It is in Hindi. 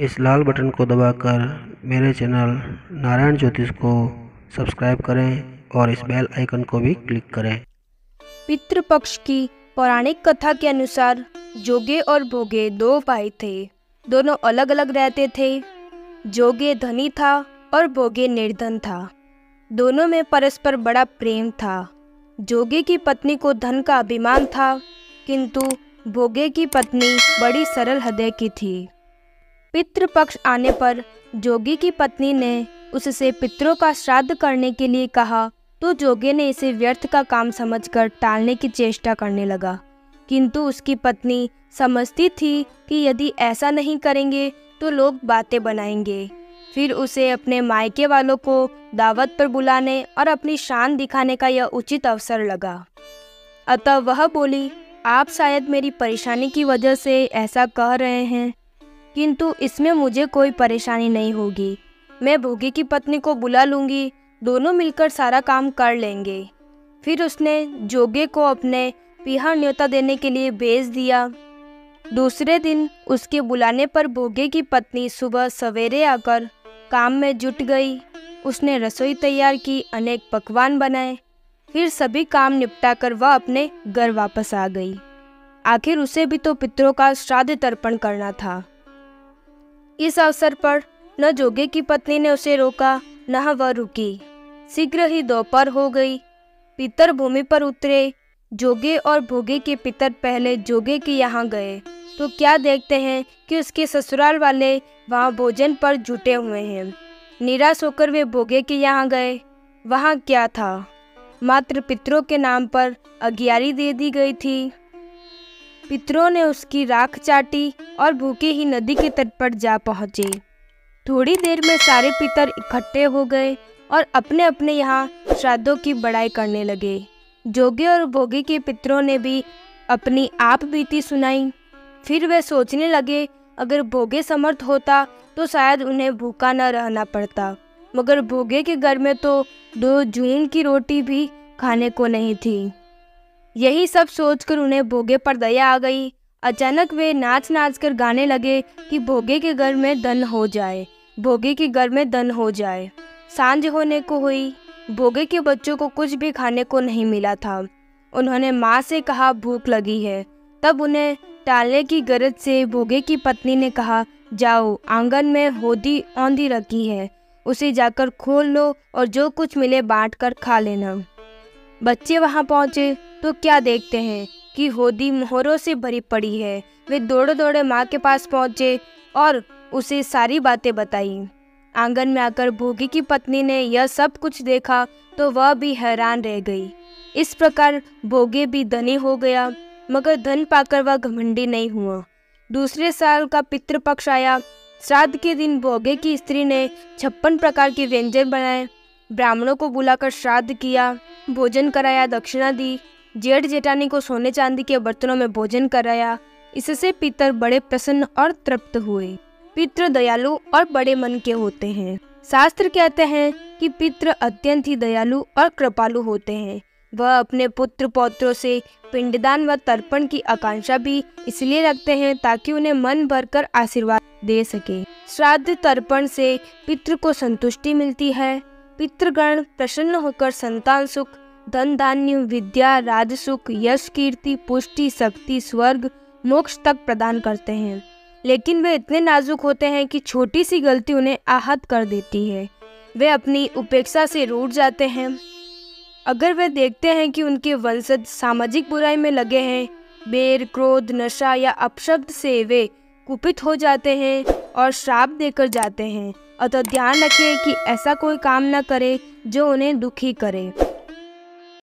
इस लाल बटन को दबाकर मेरे चैनल नारायण ज्योतिष को सब्सक्राइब करें और इस बेल आइकन को भी क्लिक करें। पितृपक्ष की पौराणिक कथा के अनुसार जोगे और भोगे दो भाई थे। दोनों अलग अलग रहते थे। जोगे धनी था और भोगे निर्धन था। दोनों में परस्पर बड़ा प्रेम था। जोगे की पत्नी को धन का अभिमान था, किंतु भोगे की पत्नी बड़ी सरल हृदय की थी। पितृपक्ष आने पर जोगी की पत्नी ने उससे पितरों का श्राद्ध करने के लिए कहा, तो जोगे ने इसे व्यर्थ का काम समझकर टालने की चेष्टा करने लगा। किंतु उसकी पत्नी समझती थी कि यदि ऐसा नहीं करेंगे तो लोग बातें बनाएंगे। फिर उसे अपने मायके वालों को दावत पर बुलाने और अपनी शान दिखाने का यह उचित अवसर लगा। अतः वह बोली, आप शायद मेरी परेशानी की वजह से ऐसा कह रहे हैं, किंतु इसमें मुझे कोई परेशानी नहीं होगी। मैं भोगे की पत्नी को बुला लूँगी, दोनों मिलकर सारा काम कर लेंगे। फिर उसने जोगे को अपने पिहर न्योता देने के लिए भेज दिया। दूसरे दिन उसके बुलाने पर भोगे की पत्नी सुबह सवेरे आकर काम में जुट गई। उसने रसोई तैयार की, अनेक पकवान बनाए। फिर सभी काम निपटाकर वह अपने घर वापस आ गई। आखिर उसे भी तो पितरों का श्राद्ध तर्पण करना था। इस अवसर पर न जोगे की पत्नी ने उसे रोका, न वह रुकी। शीघ्र ही दोपहर हो गई। पितर भूमि पर उतरे। जोगे और भोगे के पितर पहले जोगे के यहाँ गए तो क्या देखते हैं कि उसके ससुराल वाले वहाँ भोजन पर जुटे हुए हैं। निराश होकर वे भोगे के यहाँ गए। वहाँ क्या था, मात्र पितरों के नाम पर अगियारी दे दी गई थी। पितरों ने उसकी राख चाटी और भूखे ही नदी के तट पर जा पहुँचे। थोड़ी देर में सारे पितर इकट्ठे हो गए और अपने अपने यहाँ श्राद्धों की बड़ाई करने लगे। जोगे और भोगे के पितरों ने भी अपनी आप बीती सुनाई। फिर वे सोचने लगे, अगर भोगे समर्थ होता तो शायद उन्हें भूखा न रहना पड़ता, मगर भोगे के घर में तो 2 जून की रोटी भी खाने को नहीं थी। यही सब सोचकर उन्हें भोगे पर दया आ गई। अचानक वे नाच नाच कर गाने लगे कि भोगे के घर में धन हो जाए, भोगे के घर में धन हो जाए। सांझ होने को हुई। भोगे के बच्चों को कुछ भी खाने को नहीं मिला था। उन्होंने माँ से कहा, भूख लगी है। तब उन्हें टालने की गरज से भोगे की पत्नी ने कहा, जाओ, आंगन में होदी औंधी रखी है, उसे जाकर खोल लो और जो कुछ मिले बांट कर खा लेना। बच्चे वहाँ पहुँचे तो क्या देखते हैं कि होदी मोहरों से भरी पड़ी है। वे दौड़े दौड़े माँ के पास पहुँचे और उसे सारी बातें बताई। आंगन में आकर भोगे की पत्नी ने यह सब कुछ देखा तो वह भी हैरान रह गई। इस प्रकार भोगे भी धनी हो गया, मगर धन पाकर वह घमंडी नहीं हुआ। दूसरे साल का पितृपक्ष आया। श्राद्ध के दिन भोगे की स्त्री ने 56 प्रकार के व्यंजन बनाए। ब्राह्मणों को बुलाकर श्राद्ध किया, भोजन कराया, दक्षिणा दी। जेठ जेठानी को सोने चांदी के बर्तनों में भोजन कराया। इससे पितर बड़े प्रसन्न और तृप्त हुए। पितृ दयालु और बड़े मन के होते हैं। शास्त्र कहते हैं कि पितृ अत्यंत ही दयालु और कृपालु होते हैं। वह अपने पुत्र पौत्रों से पिंडदान व तर्पण की आकांक्षा भी इसलिए रखते हैं ताकि उन्हें मन भरकर आशीर्वाद दे सके। श्राद्ध तर्पण से पितृ को संतुष्टि मिलती है। पितृगण प्रसन्न होकर संतान सुख, धन धान्य, विद्या, राज सुख, यश, कीर्ति, पुष्टि, शक्ति, स्वर्ग, मोक्ष तक प्रदान करते हैं। लेकिन वे इतने नाजुक होते हैं कि छोटी सी गलती उन्हें आहत कर देती है। वे अपनी उपेक्षा से रूठ जाते हैं। अगर वे देखते हैं कि उनके वंशज सामाजिक बुराई में लगे हैं, बैर, क्रोध, नशा या अपशब्द से वे कुपित हो जाते हैं और श्राप देकर जाते हैं। अतः ध्यान रखें कि ऐसा कोई काम न करें जो उन्हें दुखी करे।